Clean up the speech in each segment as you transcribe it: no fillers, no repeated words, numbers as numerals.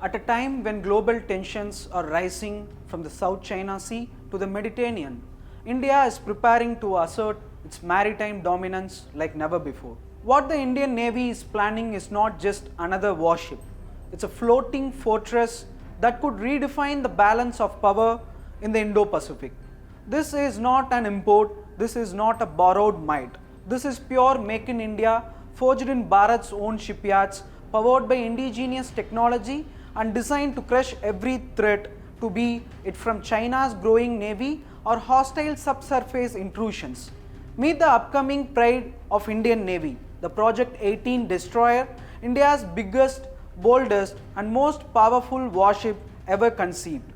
At a time when global tensions are rising from the South China Sea to the Mediterranean, India is preparing to assert its maritime dominance like never before. What the Indian Navy is planning is not just another warship, it's a floating fortress that could redefine the balance of power in the Indo-Pacific. This is not an import, this is not a borrowed might. This is pure make in India, forged in Bharat's own shipyards, powered by indigenous technology and designed to crush every threat, to be it from China's growing navy or hostile subsurface intrusions. Meet the upcoming pride of Indian Navy, the Project-18 destroyer, India's biggest, boldest and most powerful warship ever conceived.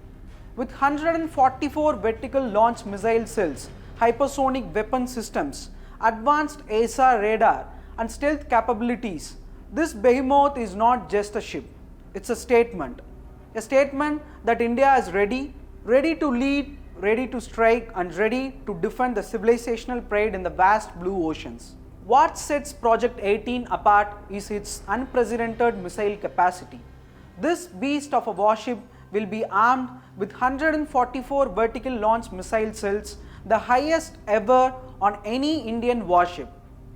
With 144 vertical launch missile cells, hypersonic weapon systems, advanced AESA radar and stealth capabilities, this behemoth is not just a ship, it's a statement that India is ready to lead, ready to strike and ready to defend the civilizational pride in the vast blue oceans. What sets Project-18 apart is its unprecedented missile capacity. This beast of a warship will be armed with 144 vertical launch missile cells, the highest ever on any Indian warship.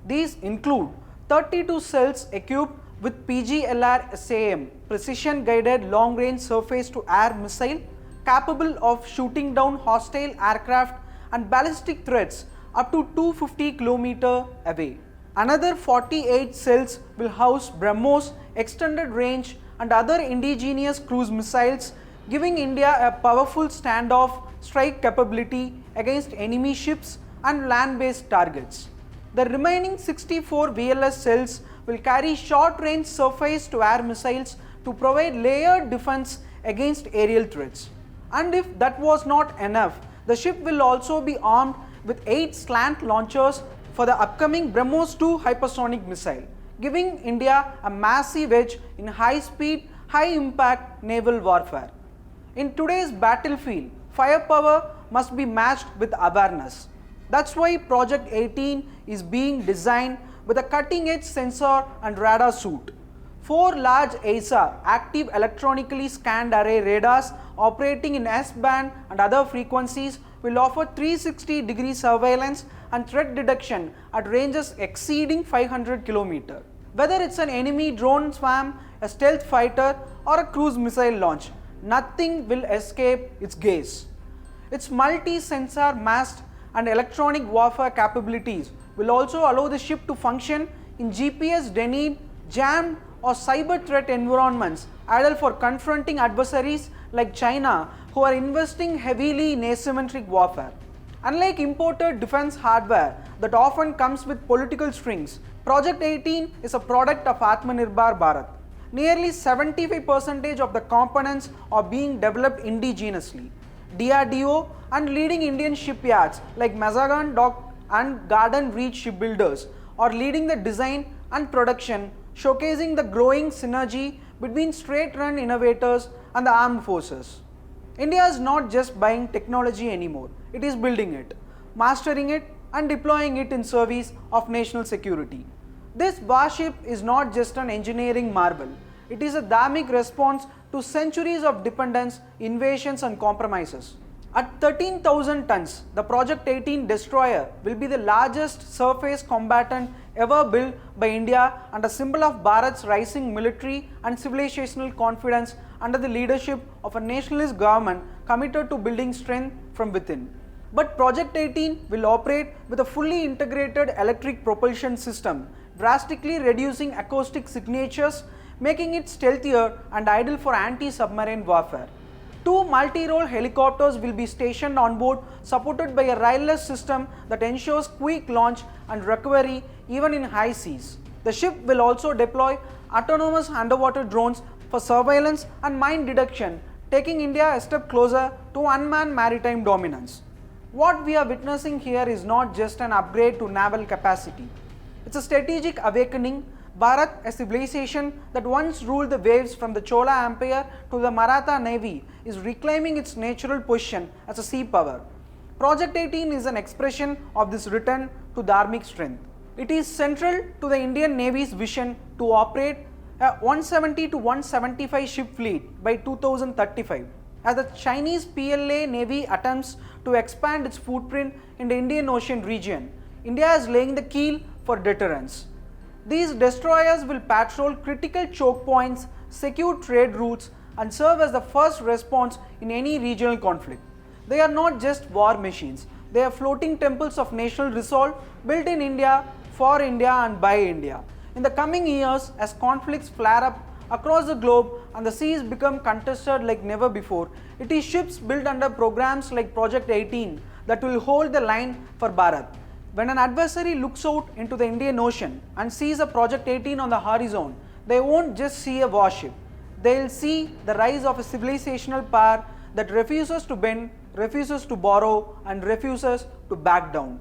These include 32 cells equipped with PGLR SAM, precision guided long range surface to air missile, capable of shooting down hostile aircraft and ballistic threats up to 250 km away. Another 48 cells will house BrahMos, extended range and other indigenous cruise missiles, giving India a powerful standoff strike capability against enemy ships and land-based targets. The remaining 64 VLS cells will carry short-range surface-to-air missiles to provide layered defense against aerial threats. And if that was not enough, the ship will also be armed with 8 slant launchers for the upcoming BrahMos 2 hypersonic missile, giving India a massive edge in high-speed, high-impact naval warfare. In today's battlefield, firepower must be matched with awareness. That's why Project-18 is being designed with a cutting-edge sensor and radar suite. 4 large AESA active electronically scanned array radars operating in S-band and other frequencies will offer 360-degree surveillance and threat detection at ranges exceeding 500 km. Whether it's an enemy drone swarm, a stealth fighter or a cruise missile launch, nothing will escape its gaze. Its multi-sensor mast and electronic warfare capabilities will also allow the ship to function in GPS-denied, jammed or cyber threat environments, ideal for confronting adversaries like China, who are investing heavily in asymmetric warfare. Unlike imported defense hardware that often comes with political strings, Project-18 is a product of Atmanirbhar Bharat. Nearly 75% of the components are being developed indigenously. DRDO and leading Indian shipyards like Mazagon Dock and Garden Reach shipbuilders are leading the design and production, showcasing the growing synergy between straight-run innovators and the armed forces. India is not just buying technology anymore, it is building it, mastering it and deploying it in service of national security. This warship is not just an engineering marvel, it is a dynamic response to centuries of dependence, invasions and compromises. At 13,000 tons, the Project-18 destroyer will be the largest surface combatant ever built by India and a symbol of Bharat's rising military and civilizational confidence under the leadership of a nationalist government committed to building strength from within. But Project-18 will operate with a fully integrated electric propulsion system, drastically reducing acoustic signatures, making it stealthier and ideal for anti-submarine warfare. 2 multi-role helicopters will be stationed on board, supported by a railless system that ensures quick launch and recovery even in high seas. The ship will also deploy autonomous underwater drones for surveillance and mine detection, taking India a step closer to unmanned maritime dominance. What we are witnessing here is not just an upgrade to naval capacity. It's a strategic awakening. Bharat, a civilization that once ruled the waves from the Chola Empire to the Maratha Navy, is reclaiming its natural position as a sea power. Project-18 is an expression of this return to dharmic strength. It is central to the Indian Navy's vision to operate a 170 to 175 ship fleet by 2035. As the Chinese PLA Navy attempts to expand its footprint in the Indian Ocean region, India is laying the keel for deterrence. These destroyers will patrol critical choke points, secure trade routes, and serve as the first response in any regional conflict. They are not just war machines, they are floating temples of national resolve built in India, for India, and by India. In the coming years, as conflicts flare up across the globe and the seas become contested like never before, it is ships built under programs like Project-18 that will hold the line for Bharat. When an adversary looks out into the Indian Ocean and sees a Project-18 on the horizon, they won't just see a warship. They'll see the rise of a civilizational power that refuses to bend, refuses to borrow, and refuses to back down.